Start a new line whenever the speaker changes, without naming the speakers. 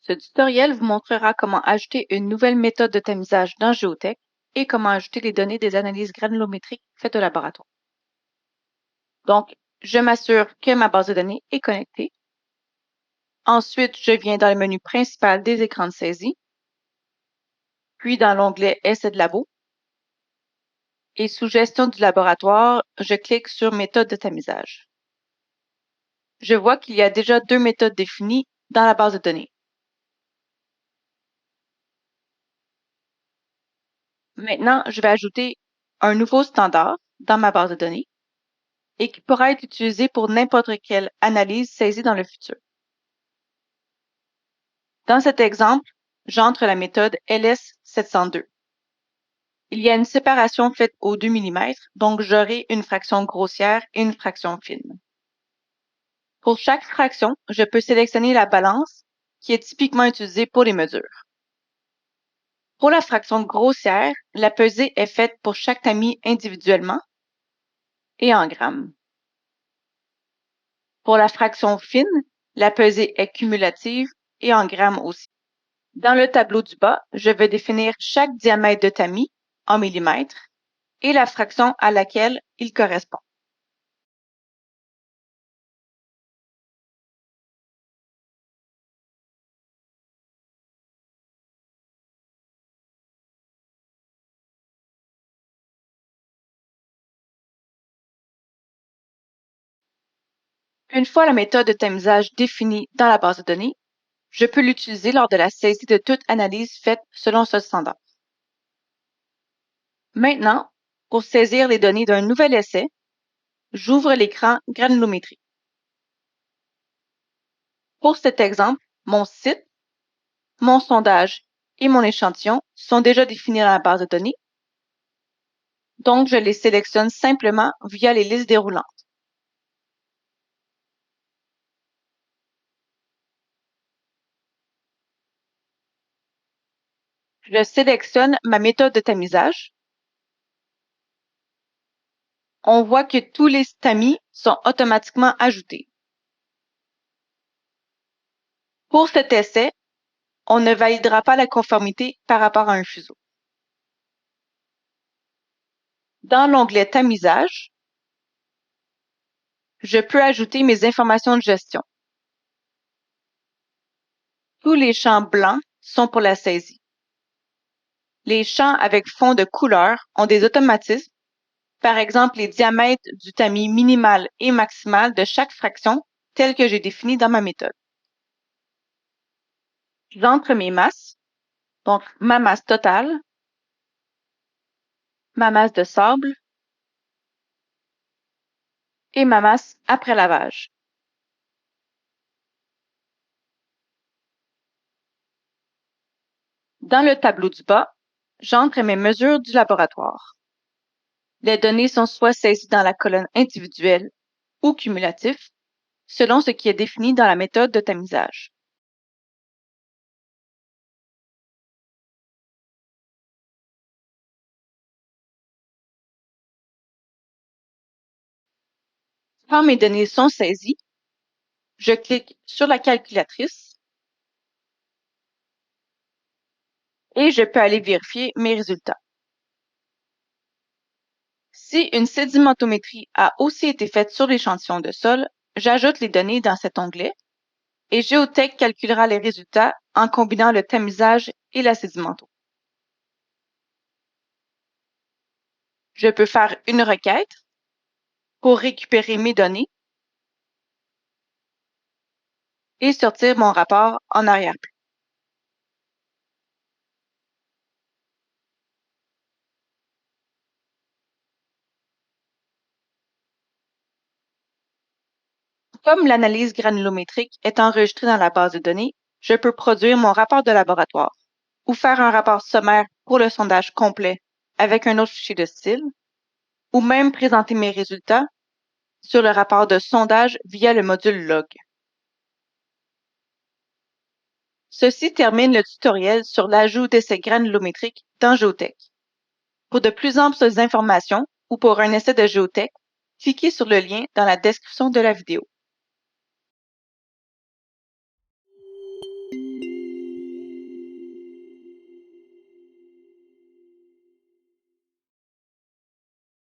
Ce tutoriel vous montrera comment ajouter une nouvelle méthode de tamisage dans Géotech et comment ajouter les données des analyses granulométriques faites au laboratoire. Donc, je m'assure que ma base de données est connectée. Ensuite, je viens dans le menu principal des écrans de saisie, puis dans l'onglet Essai de labo. Et sous Gestion du laboratoire, je clique sur Méthode de tamisage. Je vois qu'il y a déjà deux méthodes définies dans la base de données. Maintenant, je vais ajouter un nouveau standard dans ma base de données et qui pourra être utilisé pour n'importe quelle analyse saisie dans le futur. Dans cet exemple, j'entre la méthode LS702. Il y a une séparation faite au 2 mm, donc j'aurai une fraction grossière et une fraction fine. Pour chaque fraction, je peux sélectionner la balance qui est typiquement utilisée pour les mesures. Pour la fraction grossière, la pesée est faite pour chaque tamis individuellement et en grammes. Pour la fraction fine, la pesée est cumulative et en grammes aussi. Dans le tableau du bas, je vais définir chaque diamètre de tamis en millimètres et la fraction à laquelle il correspond. Une fois la méthode de tamisage définie dans la base de données, je peux l'utiliser lors de la saisie de toute analyse faite selon ce standard. Maintenant, pour saisir les données d'un nouvel essai, j'ouvre l'écran granulométrie. Pour cet exemple, mon site, mon sondage et mon échantillon sont déjà définis dans la base de données, donc je les sélectionne simplement via les listes déroulantes. Je sélectionne ma méthode de tamisage. On voit que tous les tamis sont automatiquement ajoutés. Pour cet essai, on ne validera pas la conformité par rapport à un fuseau. Dans l'onglet Tamisage, je peux ajouter mes informations de gestion. Tous les champs blancs sont pour la saisie. Les champs avec fond de couleur ont des automatismes, par exemple les diamètres du tamis minimal et maximal de chaque fraction tel que j'ai défini dans ma méthode. J'entre mes masses, donc ma masse totale, ma masse de sable et ma masse après lavage. Dans le tableau du bas, j'entre mes mesures du laboratoire. Les données sont soit saisies dans la colonne individuelle ou cumulatif, selon ce qui est défini dans la méthode de tamisage. Quand mes données sont saisies, je clique sur la calculatrice et je peux aller vérifier mes résultats. Si une sédimentométrie a aussi été faite sur l'échantillon de sol, j'ajoute les données dans cet onglet et Géotech calculera les résultats en combinant le tamisage et la sédimento. Je peux faire une requête pour récupérer mes données et sortir mon rapport en arrière-plan. Comme l'analyse granulométrique est enregistrée dans la base de données, je peux produire mon rapport de laboratoire ou faire un rapport sommaire pour le sondage complet avec un autre fichier de style, ou même présenter mes résultats sur le rapport de sondage via le module log. Ceci termine le tutoriel sur l'ajout d'essais granulométriques dans Géotech. Pour de plus amples informations ou pour un essai de géotech, cliquez sur le lien dans la description de la vidéo.